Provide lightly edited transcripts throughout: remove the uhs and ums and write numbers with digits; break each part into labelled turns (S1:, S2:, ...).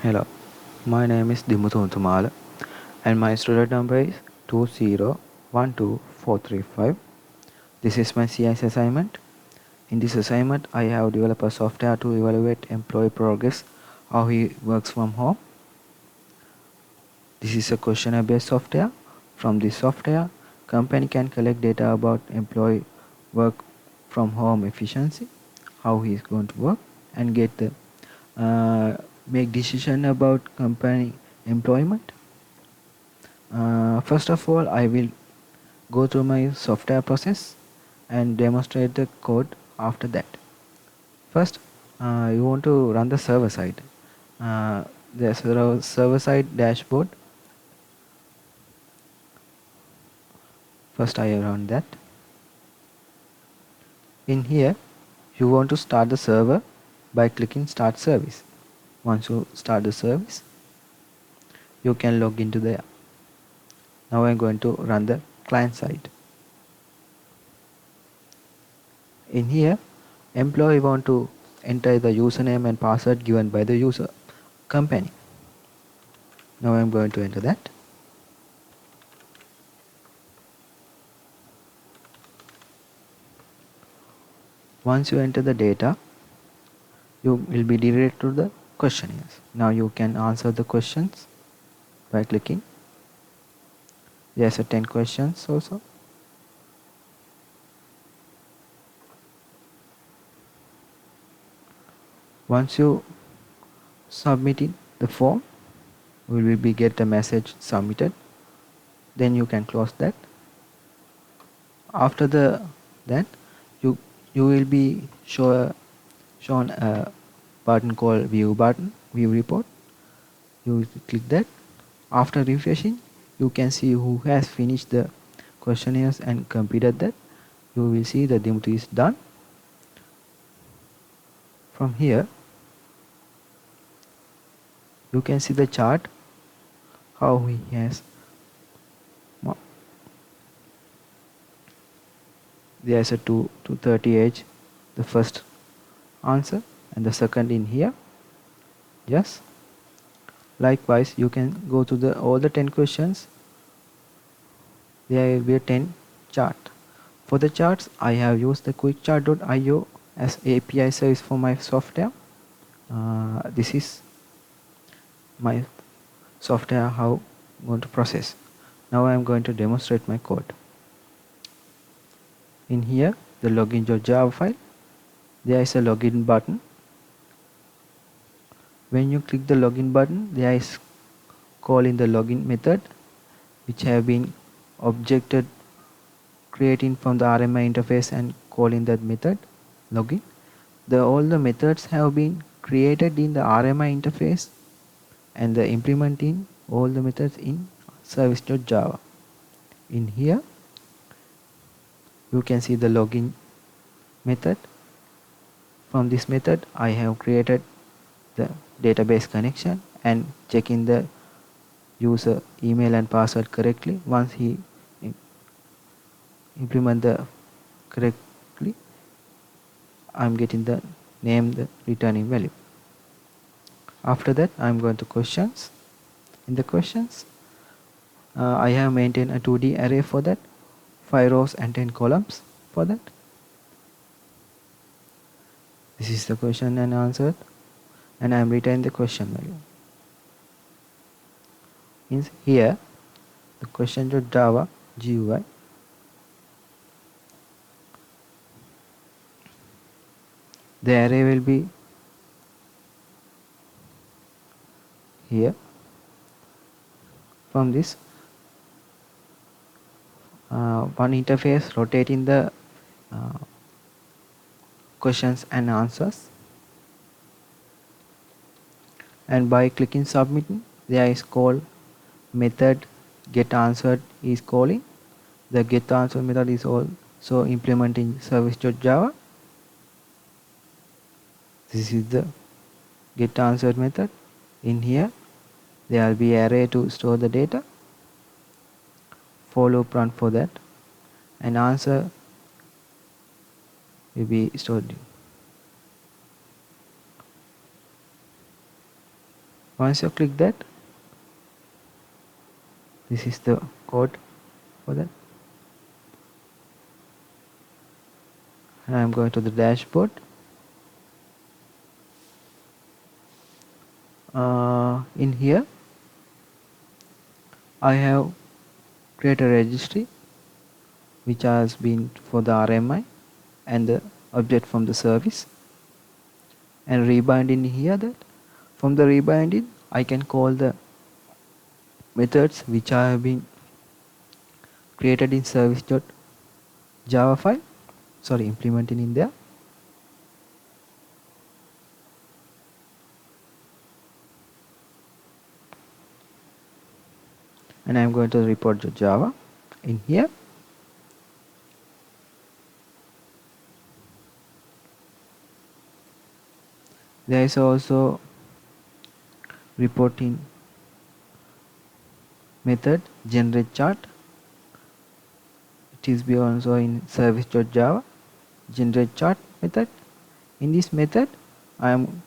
S1: Hello, my name is Dimuthu Unthumala and my student number is 2012435. This is my CIS assignment. In this assignment, I have developed a software to evaluate employee progress, how he works from home. This is a questionnaire based software. From this software, company can collect data about employee work from home efficiency, how he is going to work, and get the make decision about company employment. First of all, I will go through my software process and demonstrate the code after that. First, you want to run the server side. The server side dashboard. First, I run that. In here, you want to start the server by clicking Start Service. Once you start the service, you can log into there. Now I'm going to run the client side. In here, employee want to enter the username and password given by the user company. Now I'm going to enter that. Once you enter the data, you will be directed to the questionnaires. Now you can answer the questions by clicking. There's a 10 questions also. Once you submit the form, we will be get a message submitted. Then you can close that. After that, you will be shown a button called view report. You will click that. After refreshing, you can see who has finished the questionnaires and completed that. You will see the Dimuthu is done. From here, you can see the chart how he has. There's a 230H, the first answer, and the second in here. Yes. Likewise, you can go to the all the 10 questions. There will be a 10 chart. For the charts, I have used the quickchart.io as API service for my software. This is my software how I'm going to process. Now I am going to demonstrate my code. In here, the login.java file, there is a login button. When you click the login button, there is calling the login method, which have been objected creating from the RMI interface and calling that method login. All the methods have been created in the RMI interface and the implementing all the methods in service.java. In here, you can see the login method. From this method, I have created the database connection and checking the user email and password correctly. Once he implement the correctly, I'm getting the name, the returning value. After that, I'm going to questions. In the questions, I have maintained a 2D array for that, 5 rows and 10 columns for that. This is the question and answer, and I am returning the question value. In here, the question.java GUI. The array will be here. From this, one interface rotating the questions and answers, and by clicking submitting, there is called method get answered is calling. The get answer method is also implementing service.java. This is the get answered method. In here, there will be array to store the data, for loop run for that, and answer will be stored. Once you click that, this is the code for that. And I'm going to the dashboard. In here I have created a registry which has been for the RMI and the object from the service, and rebind in here. That from the rebinding I can call the methods which have been created in service.java file, sorry, implemented in there. And I'm going to report.java in here. There is also reporting method generate chart. It is be also in service.java generate chart method. In this method I am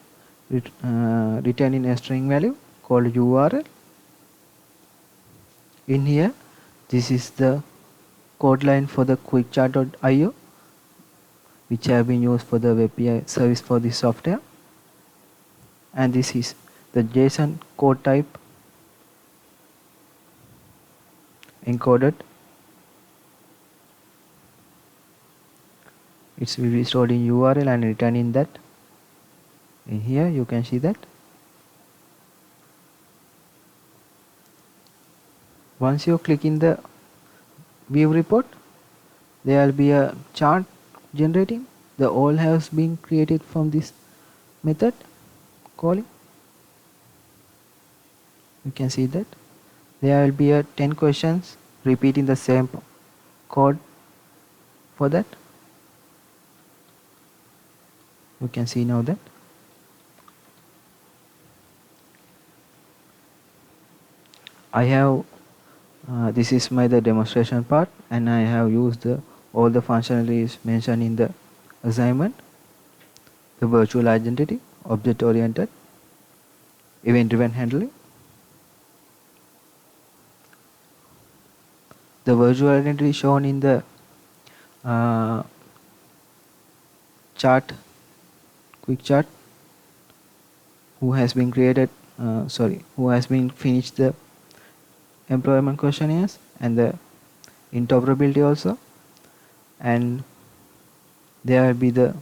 S1: returning a string value called URL. In here, this is the code line for the quickchart.io, which have been used for the web API service for this software, and this is the JSON code type encoded. It will be stored in URL and returning that. In here you can see that. Once you click in the view report, there will be a chart generating. The all has been created from this method calling. You can see that there will be a 10 questions repeating the same code for that. You can see now that. I have this is the demonstration part, and I have used all the functionalities mentioned in the assignment: the virtual identity, object oriented, event driven handling. The virtual identity shown in the chart, quick chart, who has been created, who has been finished the employment questionnaires and the interoperability also. And there will be the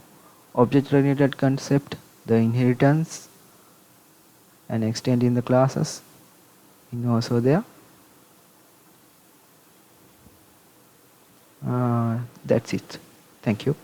S1: object oriented concept, the inheritance and extending the classes in also there. That's it. Thank you.